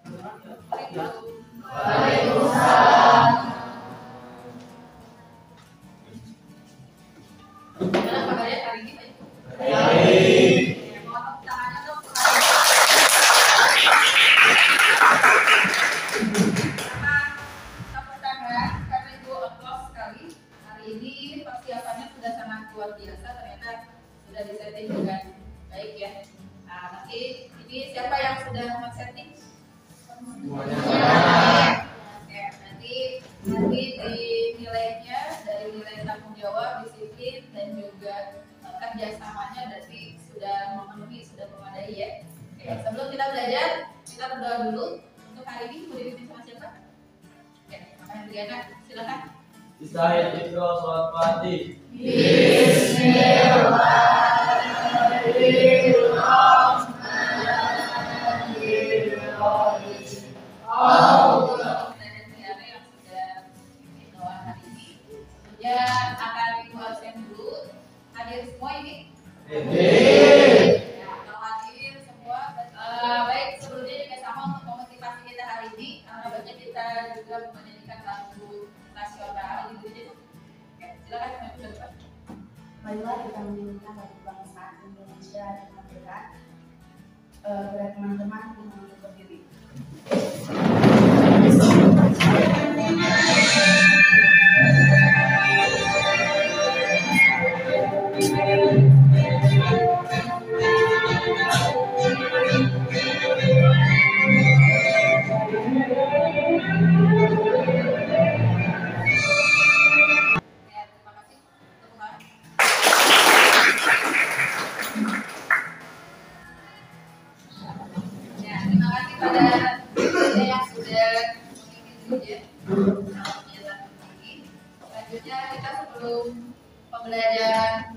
Waalaikumsalam. Gimana kabarnya hari ini? Baik. Mohon tepuk tangannya dong. Kita pertama, karena Ibu applause sekali. Hari ini persiapannya sudah sangat luar biasa. Ternyata sudah disetting dengan baik ya. Nah, nanti ini siapa yang sudah men-setting? Semuanya. Oke, nanti di nilainya dari nilai tanggung jawab, disiplin dan juga kerjasamanya berarti sudah memenuhi, sudah memadai ya. Oke, sebelum kita belajar, kita berdoa dulu. Untuk hari ini mau dipimpin sama siapa? Oke, Mama Hendriana, silakan. Bismillahirrahmanirrahim. Selamat pagi. Bismillahirrahmanirrahim. Ya, akan Ibu absen dulu. Hadir semua ini? Ya, kalau hadir semua. Baik, sebelumnya juga sama untuk memotivasi kita hari ini. Karena baca kita juga menyanyikan lagu nasional. Oke, silakan Ibu depan. Marilah kita menyanyikan lagu bangsa Indonesia yang merdeka. Kepada teman-teman untuk berdiri. Selanjutnya kita sebelum pembelajaran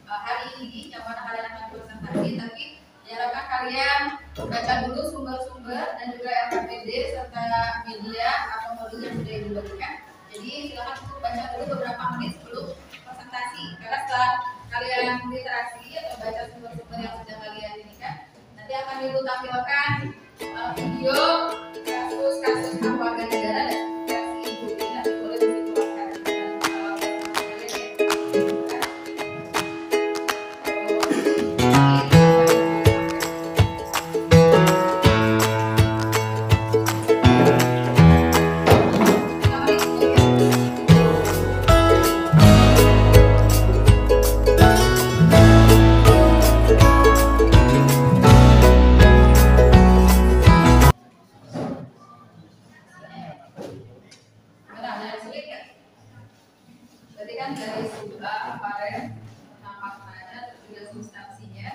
hari ini, yang mana kalian akan presentasi, tapi diharapkan kalian baca dulu sumber-sumber dan juga RKPD serta media atau modul yang sudah dibagikan. Jadi silakan untuk baca dulu beberapa menit sebelum presentasi. Karena setelah kalian literasi atau baca sumber-sumber yang sudah kalian ini kan, nanti akan Ibu tampilkan video kasus-kasus hak warga negara dan versi Ibu. Jadi nanti boleh disimpulkan. Berarti kan dari kemarin tentang maknanya terus juga substansinya.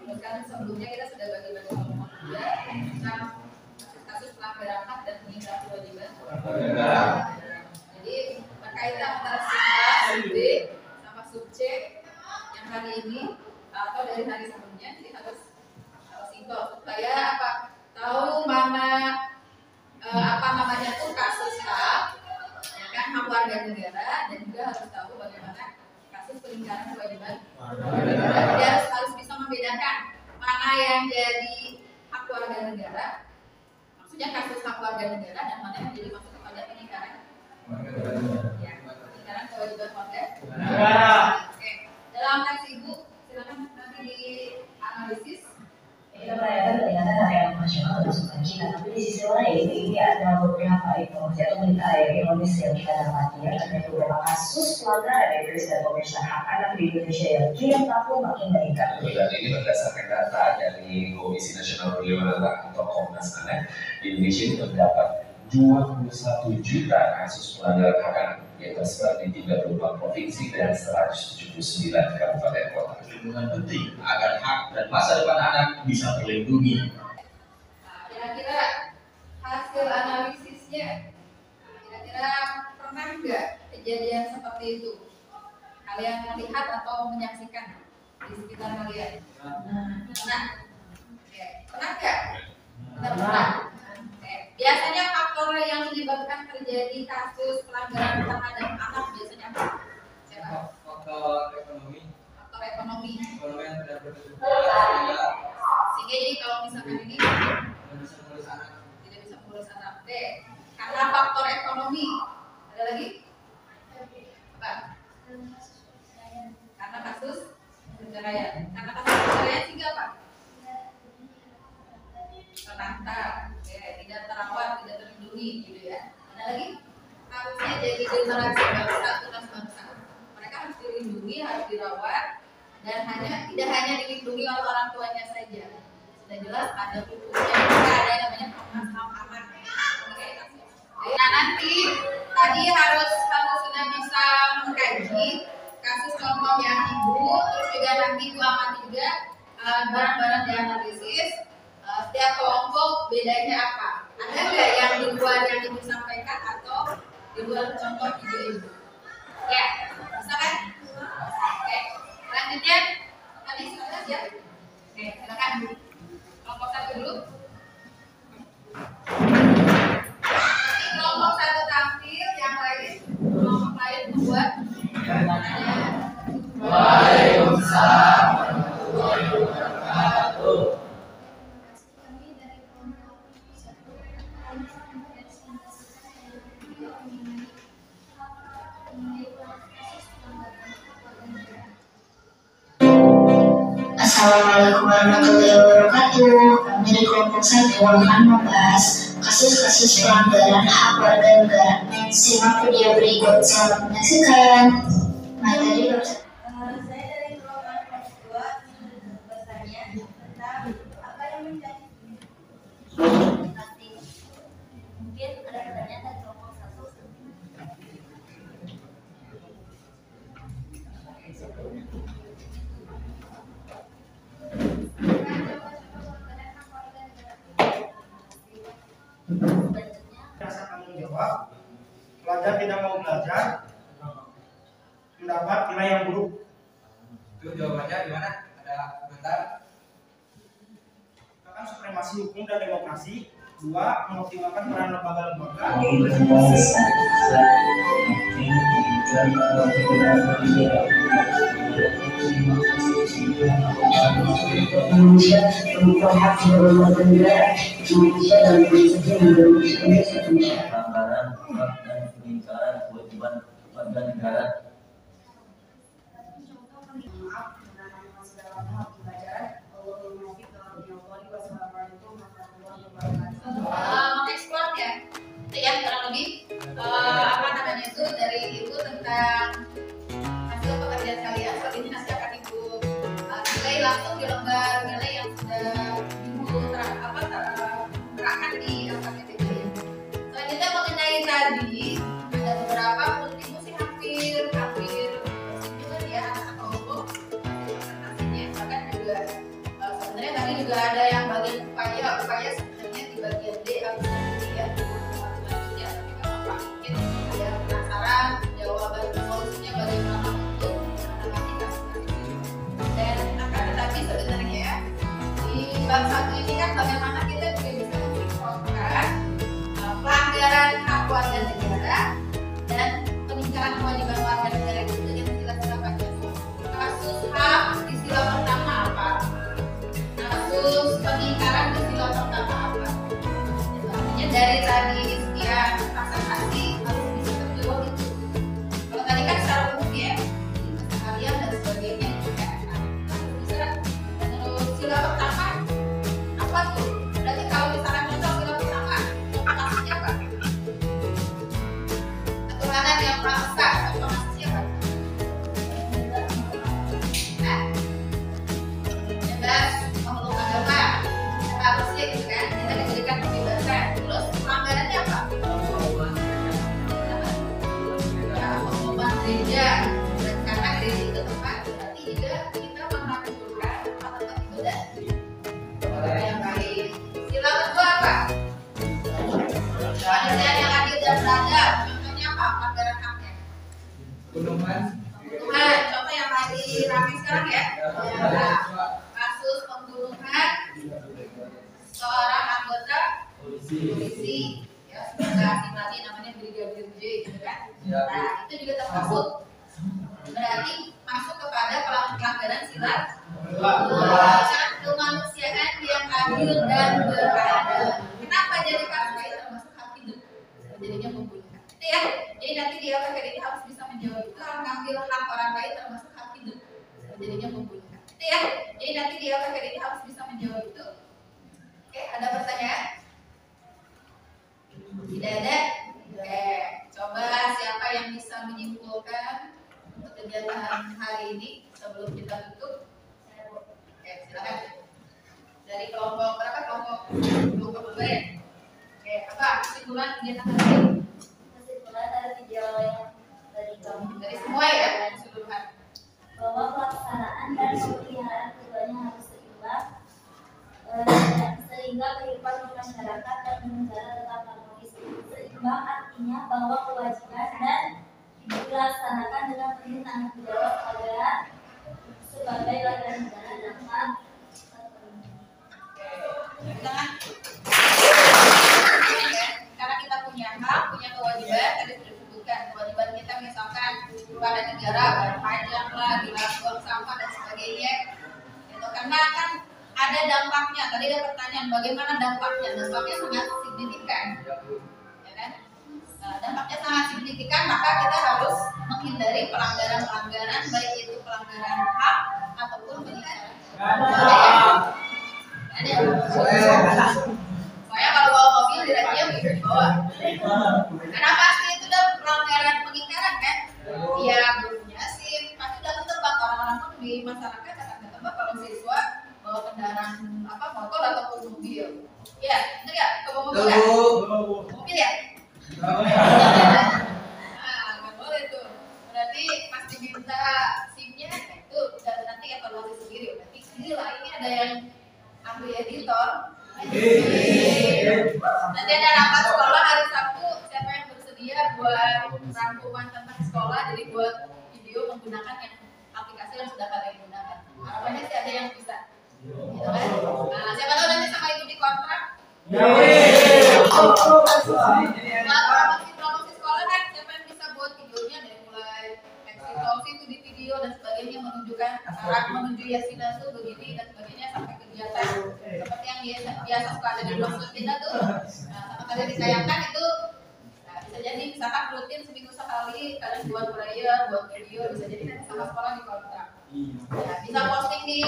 Terus kan sebelumnya kita sudah bagi-bagi kelompok juga tentang kasus pelanggaran hak dan pengindahan kewajiban. Jadi berkaitan antara sub B sama sub C yang hari ini atau dari hari sebelumnya, jadi harus sinkron supaya apa? Tahu mana apa namanya tuh kasus hak, ya kan, hak warga negara, dan juga harus tahu bagaimana kasus pelanggaran kewajiban warga negara. Jadi harus bisa membedakan mana yang jadi hak warga negara, maksudnya kasus hak warga negara, dan mana yang jadi maksud kepada pelanggaran ya, pelanggaran kewajiban warga negara. Oke, dalam teks Ibu silakan nanti dianalisis. Kita merayakan peringatan Hari Anak Nasional untuk sukacita, tapi di sisi lain ini ada beberapa informasi atau berita ironis yang kita dapati ya, terkait beberapa kasus pelanggaran etis dan pemeriksaan hak anak di Indonesia yang tiap tahun makin meningkat. Dan ini berdasarkan data dari Komisi Nasional Perlindungan Anak atau Komnas Anak, di Indonesia ini terdapat 21 juta kasus pelanggaran hak anak yang tersebar di 34 provinsi dan 179 kabupaten kota. Perlindungan penting agar hak dan masa depan anak bisa terlindungi. Nah, kira-kira hasil analisisnya, kira-kira pernah nggak kejadian seperti itu? Kalian melihat atau menyaksikan di sekitar kalian? Pernah? Oke. Pernah nggak? Pernah. Oke. Biasanya faktor yang menyebabkan terjadi kasus pelanggaran terhadap anak biasanya apa? Siapa? Faktor ekonomi. Faktor ekonomi. Ekonomi yang tidak berkecukupan Sehingga jadi kalau misalkan ini bisa menulis anak. tidak lulus anak. B. Karena faktor ekonomi. Ada lagi? Apa? Karena kasus perceraian. Karena kasus perceraian sehingga apa? Terlantar, tidak terawat, tidak terlindungi, gitu ya. Ada lagi? Harusnya jadi generasi bangsa, tunas bangsa. Mereka harus dilindungi, harus dirawat, dan tidak hanya dilindungi oleh orang tuanya saja. Sudah jelas ada hukumnya juga, ada yang namanya Komnas HAM anak. Nah nanti tadi harus sudah bisa mengkaji kasus contoh yang ibu, terus juga nanti ibu amati juga barang-barang dianalisis. Setiap kelompok bedanya apa? Ada nggak yang di luar yang ibu sampaikan atau di luar contoh ibu? Ya, bisa kan? Oke, selanjutnya tadi sudah ya. Oke, silakan kelompok satu dulu. Kelompok satu tampil, yang lain kelompok lain membuat pertanyaan. Waalaikumsalam warahmatullahi wabarakatuh. Assalamualaikum warahmatullahi wabarakatuh. Kami dari kelompok 1 akan membahas kasus-kasus pelanggaran hak warga negara. Simak video berikut. Selamat menyaksikan. Materi bersama. Saya dari kelompok 2 bertanya tentang apa yang menjadi nanti. Mungkin ada pertanyaan dari kelompok 1. Rasa tanggung jawab, pelajar tidak mau belajar, mendapat nilai yang buruk. Itu jawabannya gimana? Ada komentar? Bahkan supremasi hukum dan demokrasi. 2. Mengoptimalkan peran lembaga-lembaga. Indonesia merupakan hak kedaulatan negara. Indonesia dan prinsipnya Indonesia Indonesia. Pelanggaran hak dan peningkatan kewajiban warga negara. Mengeksplor ya, itu ya kurang lebih apa namanya itu dari ibu tentang hasil pekerjaan kalian. Saat ini nanti akan ibu nilai langsung di lembar nilai yang sudah ibu terangkan di LKPTB. Selanjutnya mengenai tadi ada beberapa menurut ibu sih hampir berkesimpulan ya anak kelompok presentasinya. Bahkan juga sebenarnya tadi juga ada yang bagian upaya sebenarnya di bagian D harus ya selanjutnya, tapi kalau Pak mungkin ada yang penasaran jawaban solusinya bagaimana untuk menangani kasus ini. Dan akan tetapi sebenarnya di bab 1 ini kan bagaimana kita juga bisa mensinkronkan pelanggaran hak warga negara dan peningkatan kewajiban warga negara itu dengan sila-sila Pancasila. Kasus HAM di sila pertama apa? Kasus peningkatan di sila pertama apa? Artinya dari tadi sekian presentasi harus bisa terjawab itu. Kalau tadi kan secara umum ya, kalian dan sebagainya juga harus bisa. Terus sila pertama apa tuh? Berarti kalau misalkan contoh sila pertama, kasusnya apa? Ketuhanan yang Maha Esa, contoh kasusnya apa? Nah, bebas memeluk agama, seharusnya gitu kan, kita diberikan kebebasan. Terus pelanggarannya apa? Ya, pengumuman gereja. Dan karena gereja itu tempat, berarti juga kita menghancurkan tempat-tempat ibadah yang baik. Sila kedua apa? Penyelesaian yang adil dan beradab. Contohnya apa? Pelanggaran haknya. Pembunuhan. Pembunuhan. Contoh yang lagi ramai sekarang ya. Ya. Kasus pembunuhan seorang anggota polisi ya, sebenarnya tadi namanya Brigadir J gitu kan. Nah itu juga termasuk, berarti masuk kepada pelanggaran sila kemanusiaan yang adil dan beradab. Kenapa jadi kasus ini buka dulu ya. Oke, apa kesimpulan kegiatan hari ini? Kesimpulan dari video yang dari kamu Dari semua ya, keseluruhan. bahwa pelaksanaan dan pemeliharaan keduanya harus seimbang sehingga kehidupan masyarakat dan negara tetap harmonis. Seimbang artinya bahwa kewajiban dan dilaksanakan dengan penuh tanggung jawab agar sebagai warga negara dapat Jangan. Karena kita punya hak, punya kewajiban, tadi sudah disebutkan kewajiban kita misalkan kepada negara, bayar pajak lah, buang sampah dan sebagainya. Itu karena kan ada dampaknya. Tadi ada pertanyaan bagaimana dampaknya? Dampaknya sangat signifikan, ya kan? Nah, dampaknya sangat signifikan, maka kita harus menghindari pelanggaran-pelanggaran, baik itu pelanggaran hak ataupun pelanggaran. Soalnya kalau bawa mobil dirajia begitu bawa. Karena pasti itu udah pelanggaran pengingkaran kan? Dia belum punya SIM, pasti udah ketebak orang-orang pun di masyarakat akan ketebak kalau siswa bawa kendaraan apa motor ataupun mobil. Ya, benar ya? Ke mobil ya? Mobil ya? Nah, nggak boleh tuh. Berarti pasti minta SIM-nya itu dan nanti evaluasi sendiri. Berarti gila ini ada yang ahli editor. Nanti ada rapat sekolah hari Sabtu. Siapa yang bersedia buat rangkuman tentang sekolah? Jadi buat video menggunakan yang aplikasi yang sudah kalian gunakan. Harapannya sih ada yang bisa. Gitu kan? Nah, siapa tahu nanti sama ibu di kontrak. Promosi sekolah kan siapa yang bisa buat videonya dari mulai eksitologi itu di video dan sebagainya menunjukkan syarat menuju Yasina tuh begini dan sebagainya sampai kegiatan seperti yang biasa suka ada di blog kita tuh. Nah, sama kalian ditayangkan itu nah, bisa jadi misalkan rutin seminggu sekali kalian buat flyer, buat video bisa jadi nanti sama sekolah di kontrak. Ya, bisa posting di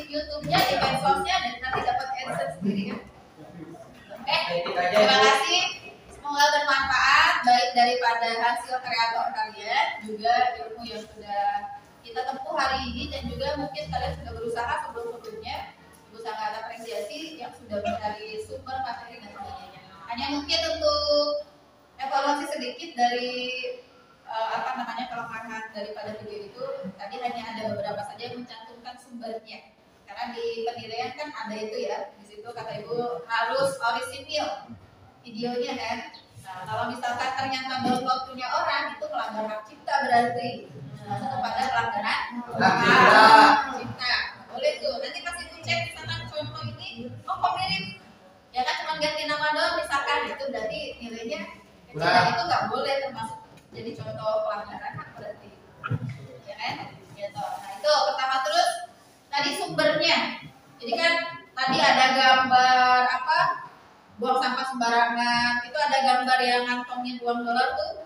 YouTube-nya, di medsosnya dan nanti dapat AdSense sendiri kan. Terima kasih. Semoga bermanfaat baik daripada hasil kreator kalian juga ilmu yang sudah kita tempuh hari ini dan juga mungkin kalian sudah berusaha sebelum-sebelumnya berusaha apresiasi yang sudah mencari sumber materi dan sebagainya. Hanya mungkin untuk evaluasi sedikit dari kelemahan daripada video itu tadi hanya ada beberapa saja yang mencantumkan sumbernya. Karena di penilaian kan ada itu ya, di situ kata ibu harus orisinil videonya kan. Nah, kalau misalkan ternyata download punya orang itu melanggar hak cipta berarti kepada pelanggaran hak cipta. Boleh tuh. Nanti pas ibu cek misalkan contoh ini, oh kok mirip, ya kan cuma ganti nama doang misalkan itu berarti nilainya kecil itu nggak boleh termasuk jadi contoh pelanggaran hak berarti, ya kan? Gitu. Nah itu pertama terus. Tadi sumbernya, jadi kan tadi ada gambar apa buang sampah sembarangan, itu ada gambar yang ngantongin $2 tuh,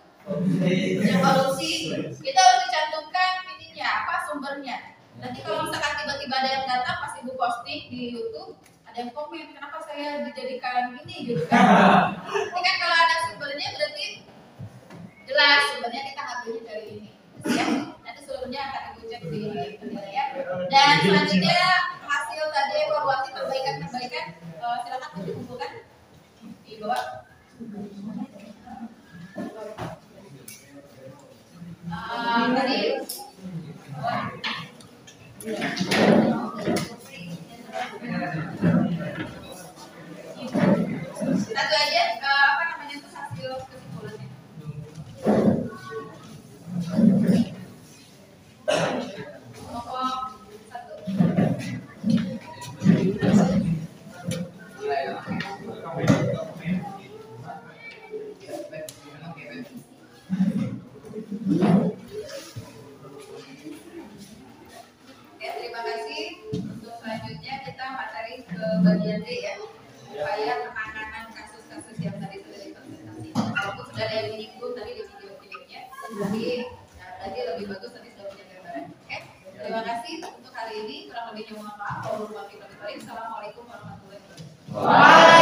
yang korupsi, kita harus dicantumkan ininya apa sumbernya. Nanti kalau misalkan tiba-tiba ada yang datang pas ibu posting di YouTube, ada yang komen kenapa saya dijadikan ini gitu kan. Nanti kan kalau ada sumbernya berarti jelas sumbernya kita ambilnya dari ini, ya. Nanti seluruhnya akan ibu cek di penilaian. Dan selanjutnya hasil tadi evaluasi perbaikan silakan dikumpulkan di bawah. Tadi satu aja apa namanya itu hasil kesimpulannya. Terima kasih. Untuk selanjutnya kita materi ke bagian D ya, upaya penanganan kasus-kasus yang tadi sudah dipresentasi. Walaupun sudah ada yang menyinggung tadi di video-videonya, tapi tadi lebih bagus tadi sudah punya gambaran. Oke, terima kasih untuk hari ini. Kurang lebihnya mohon maaf. Assalamualaikum warahmatullahi wabarakatuh.